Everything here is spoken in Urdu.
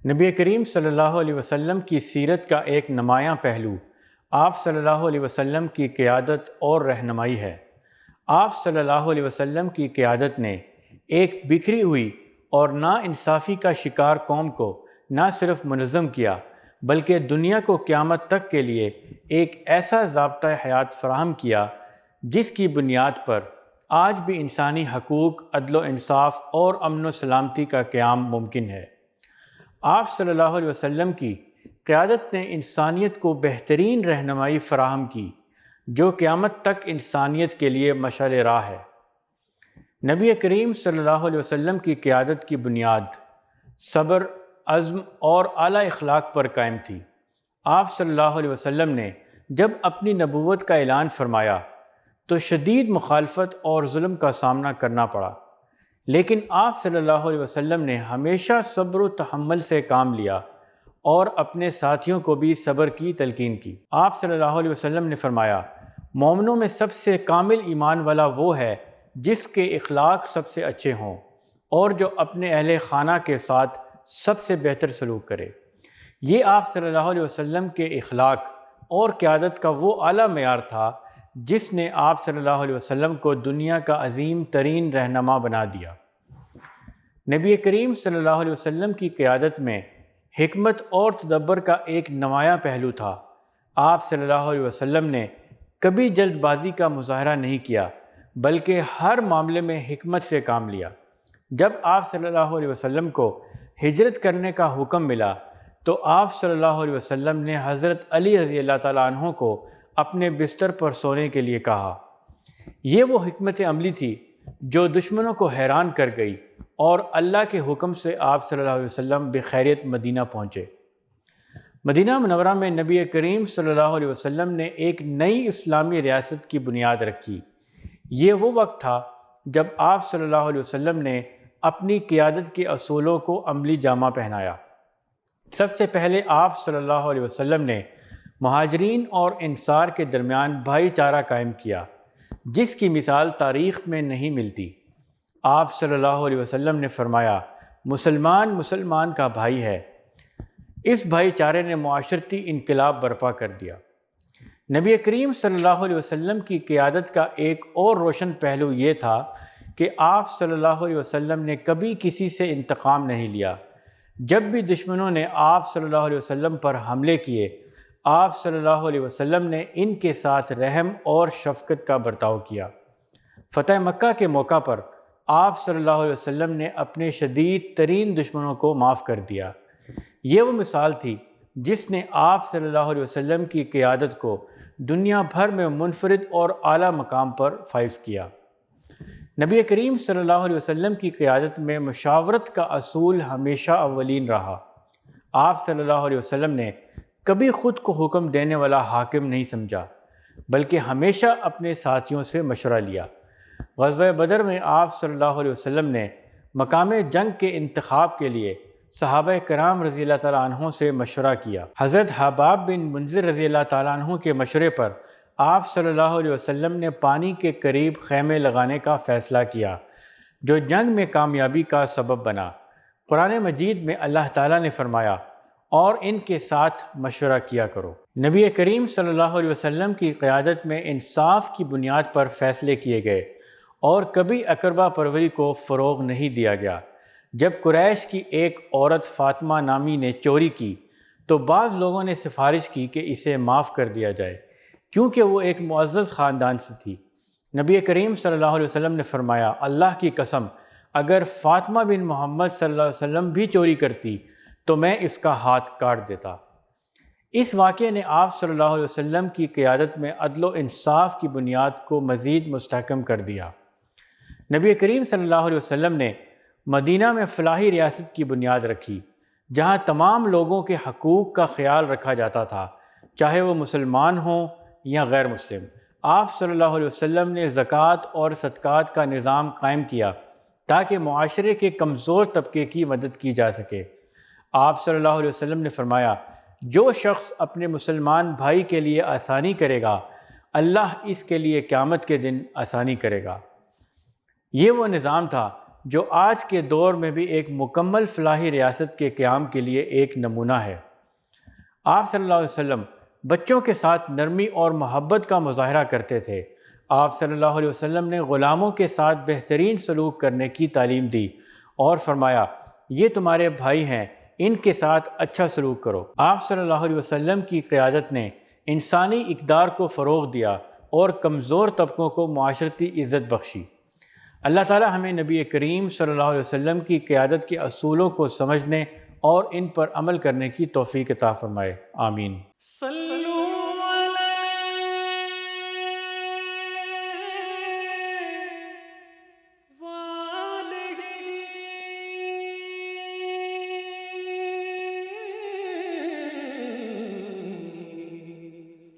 نبی کریم صلی اللہ علیہ وسلم کی سیرت کا ایک نمایاں پہلو آپ صلی اللہ علیہ وسلم کی قیادت اور رہنمائی ہے۔ آپ صلی اللہ علیہ وسلم کی قیادت نے ایک بکھری ہوئی اور ناانصافی کا شکار قوم کو نہ صرف منظم کیا بلکہ دنیا کو قیامت تک کے لیے ایک ایسا ضابطۂ حیات فراہم کیا جس کی بنیاد پر آج بھی انسانی حقوق، عدل و انصاف اور امن و سلامتی کا قیام ممکن ہے۔ آپ صلی اللہ علیہ وسلم کی قیادت نے انسانیت کو بہترین رہنمائی فراہم کی جو قیامت تک انسانیت کے لیے مشعل راہ ہے۔ نبی کریم صلی اللہ علیہ وسلم کی قیادت کی بنیاد صبر، عزم اور اعلیٰ اخلاق پر قائم تھی۔ آپ صلی اللہ علیہ وسلم نے جب اپنی نبوت کا اعلان فرمایا تو شدید مخالفت اور ظلم کا سامنا کرنا پڑا، لیکن آپ صلی اللہ علیہ وسلم نے ہمیشہ صبر و تحمل سے کام لیا اور اپنے ساتھیوں کو بھی صبر کی تلقین کی۔ آپ صلی اللہ علیہ وسلم نے فرمایا، مومنوں میں سب سے کامل ایمان والا وہ ہے جس کے اخلاق سب سے اچھے ہوں اور جو اپنے اہل خانہ کے ساتھ سب سے بہتر سلوک کرے۔ یہ آپ صلی اللہ علیہ وسلم کے اخلاق اور قیادت کا وہ اعلیٰ معیار تھا جس نے آپ صلی اللہ علیہ وسلم کو دنیا کا عظیم ترین رہنما بنا دیا۔ نبی کریم صلی اللہ علیہ وسلم کی قیادت میں حکمت اور تدبر کا ایک نمایاں پہلو تھا۔ آپ صلی اللہ علیہ وسلم نے کبھی جلد بازی کا مظاہرہ نہیں کیا بلکہ ہر معاملے میں حکمت سے کام لیا۔ جب آپ صلی اللہ علیہ وسلم کو ہجرت کرنے کا حکم ملا تو آپ صلی اللہ علیہ وسلم نے حضرت علی رضی اللہ تعالیٰ عنہ کو اپنے بستر پر سونے کے لیے کہا۔ یہ وہ حکمت عملی تھی جو دشمنوں کو حیران کر گئی اور اللہ کے حکم سے آپ صلی اللہ علیہ وسلم بخیریت مدینہ پہنچے۔ مدینہ منورہ میں نبی کریم صلی اللہ علیہ وسلم نے ایک نئی اسلامی ریاست کی بنیاد رکھی۔ یہ وہ وقت تھا جب آپ صلی اللہ علیہ وسلم نے اپنی قیادت کے اصولوں کو عملی جامہ پہنایا۔ سب سے پہلے آپ صلی اللہ علیہ وسلم نے مہاجرین اور انصار کے درمیان بھائی چارہ قائم کیا جس کی مثال تاریخ میں نہیں ملتی۔ آپ صلی اللہ علیہ وسلم نے فرمایا، مسلمان مسلمان کا بھائی ہے۔ اس بھائی چارے نے معاشرتی انقلاب برپا کر دیا۔ نبی کریم صلی اللہ علیہ وسلم کی قیادت کا ایک اور روشن پہلو یہ تھا کہ آپ صلی اللہ علیہ وسلم نے کبھی کسی سے انتقام نہیں لیا۔ جب بھی دشمنوں نے آپ صلی اللہ علیہ وسلم پر حملے کیے، آپ صلی اللہ علیہ وسلم نے ان کے ساتھ رحم اور شفقت کا برتاؤ کیا۔ فتح مکہ کے موقع پر آپ صلی اللہ علیہ وسلم نے اپنے شدید ترین دشمنوں کو معاف کر دیا۔ یہ وہ مثال تھی جس نے آپ صلی اللہ علیہ وسلم کی قیادت کو دنیا بھر میں منفرد اور اعلیٰ مقام پر فائز کیا۔ نبی کریم صلی اللہ علیہ وسلم کی قیادت میں مشاورت کا اصول ہمیشہ اولین رہا۔ آپ صلی اللہ علیہ وسلم نے کبھی خود کو حکم دینے والا حاکم نہیں سمجھا بلکہ ہمیشہ اپنے ساتھیوں سے مشورہ لیا۔ غزوہ بدر میں آپ صلی اللہ علیہ وسلم نے مقام جنگ کے انتخاب کے لیے صحابہ کرام رضی اللہ تعالیٰ عنہ سے مشورہ کیا۔ حضرت حباب بن منذر رضی اللہ تعالیٰ عنہ کے مشورے پر آپ صلی اللہ علیہ وسلم نے پانی کے قریب خیمے لگانے کا فیصلہ کیا جو جنگ میں کامیابی کا سبب بنا۔ قرآن مجید میں اللہ تعالیٰ نے فرمایا، اور ان کے ساتھ مشورہ کیا کرو۔ نبی کریم صلی اللہ علیہ وسلم کی قیادت میں انصاف کی بنیاد پر فیصلے کیے گئے اور کبھی اقربا پروری کو فروغ نہیں دیا گیا۔ جب قریش کی ایک عورت فاطمہ نامی نے چوری کی تو بعض لوگوں نے سفارش کی کہ اسے معاف کر دیا جائے کیونکہ وہ ایک معزز خاندان سے تھی۔ نبی کریم صلی اللہ علیہ وسلم نے فرمایا، اللہ کی قسم اگر فاطمہ بن محمد صلی اللہ علیہ وسلم بھی چوری کرتی تو میں اس کا ہاتھ کاٹ دیتا۔ اس واقعے نے آپ صلی اللہ علیہ وسلم کی قیادت میں عدل و انصاف کی بنیاد کو مزید مستحکم کر دیا۔ نبی کریم صلی اللہ علیہ وسلم نے مدینہ میں فلاحی ریاست کی بنیاد رکھی جہاں تمام لوگوں کے حقوق کا خیال رکھا جاتا تھا، چاہے وہ مسلمان ہوں یا غیر مسلم۔ آپ صلی اللہ علیہ وسلم نے زکوٰۃ اور صدقات کا نظام قائم کیا تاکہ معاشرے کے کمزور طبقے کی مدد کی جا سکے۔ آپ صلی اللہ علیہ وسلم نے فرمایا، جو شخص اپنے مسلمان بھائی کے لیے آسانی کرے گا، اللہ اس کے لیے قیامت کے دن آسانی کرے گا۔ یہ وہ نظام تھا جو آج کے دور میں بھی ایک مکمل فلاحی ریاست کے قیام کے لیے ایک نمونہ ہے۔ آپ صلی اللہ علیہ وسلم بچوں کے ساتھ نرمی اور محبت کا مظاہرہ کرتے تھے۔ آپ صلی اللہ علیہ وسلم نے غلاموں کے ساتھ بہترین سلوک کرنے کی تعلیم دی اور فرمایا، یہ تمہارے بھائی ہیں، ان کے ساتھ اچھا سلوک کرو۔ آپ صلی اللہ علیہ وسلم کی قیادت نے انسانی اقدار کو فروغ دیا اور کمزور طبقوں کو معاشرتی عزت بخشی۔ اللہ تعالی ہمیں نبی کریم صلی اللہ علیہ وسلم کی قیادت کے اصولوں کو سمجھنے اور ان پر عمل کرنے کی توفیق عطا فرمائے۔ آمین۔